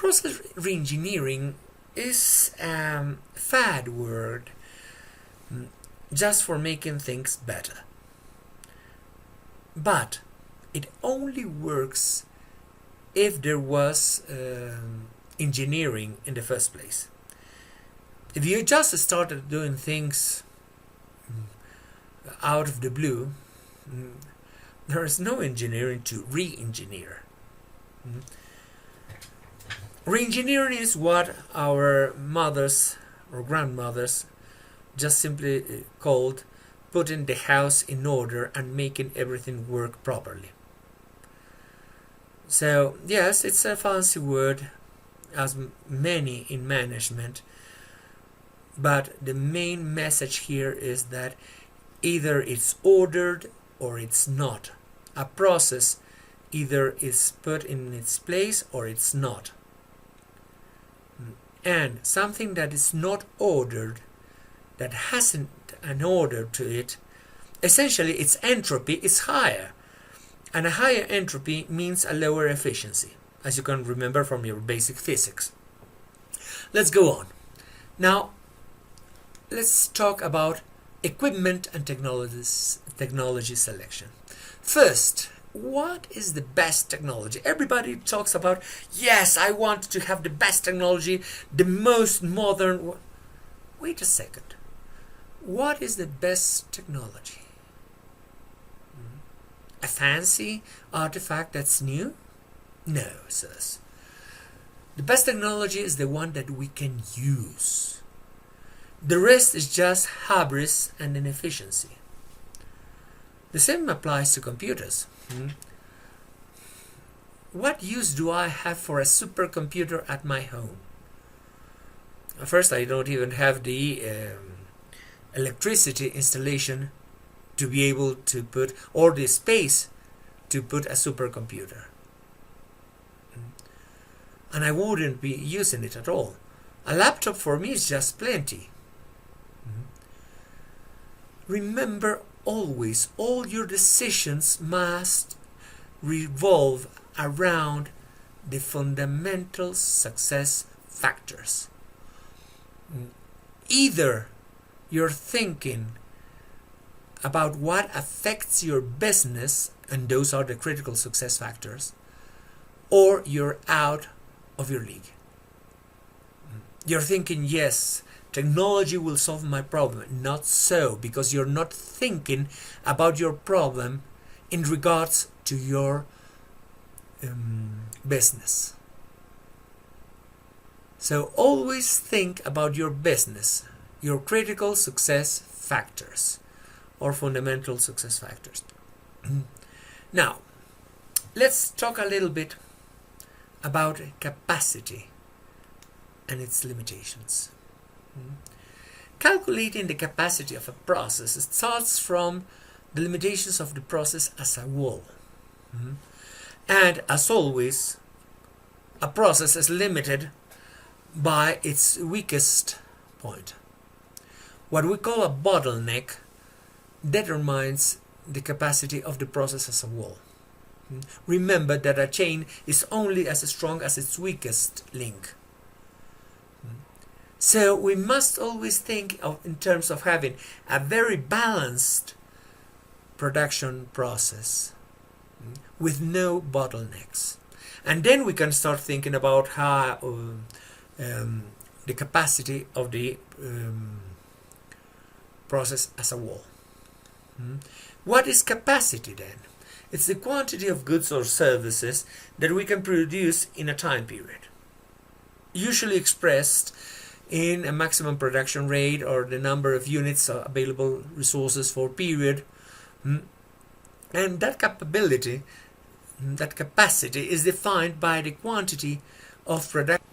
process reengineering is a fad word just for making things better. But it only works if there was engineering in the first place. If you just started doing things out of the blue, there is no engineering to re-engineer. Re-engineering is what our mothers or grandmothers just simply called putting the house in order and making everything work properly. So yes, it's a fancy word, as many in management, but the main message here is that either it's ordered or it's not. A process either is put in its place or it's not. And something that is not ordered, that hasn't an order to it, essentially its entropy is higher. And a higher entropy means a lower efficiency, as you can remember from your basic physics. Let's go on. Now, let's talk about equipment and technology selection. First, what is the best technology? Everybody talks about, yes, I want to have the best technology, the most modern. Wait a second. What is the best technology? A fancy artifact that's new? No, sirs. The best technology is the one that we can use. The rest is just hubris and inefficiency. The same applies to computers. What use do I have for a supercomputer at my home? First, I don't even have the electricity installation to be able to put, or the space to put a supercomputer. And I wouldn't be using it at all. A laptop for me is just plenty. Remember always, all your decisions must revolve around the fundamental success factors. Either you're thinking about what affects your business, and those are the critical success factors, or you're out of your league. You're thinking, yes, technology will solve my problem. Not so, because you're not thinking about your problem in regards to your business. So always think about your business, your critical success factors or fundamental success factors. Now, let's talk a little bit about capacity and its limitations. Calculating the capacity of a process starts from the limitations of the process as a whole. And as always, a process is limited by its weakest point. What we call a bottleneck determines the capacity of the process as a whole. Remember that a chain is only as strong as its weakest link. So we must always think in terms of having a very balanced production process with no bottlenecks. And then we can start thinking about how the capacity of the process as a whole. What is capacity then? It's the quantity of goods or services that we can produce in a time period, usually expressed in a maximum production rate or the number of units of available resources for period. And that capability, that capacity is defined by the quantity of production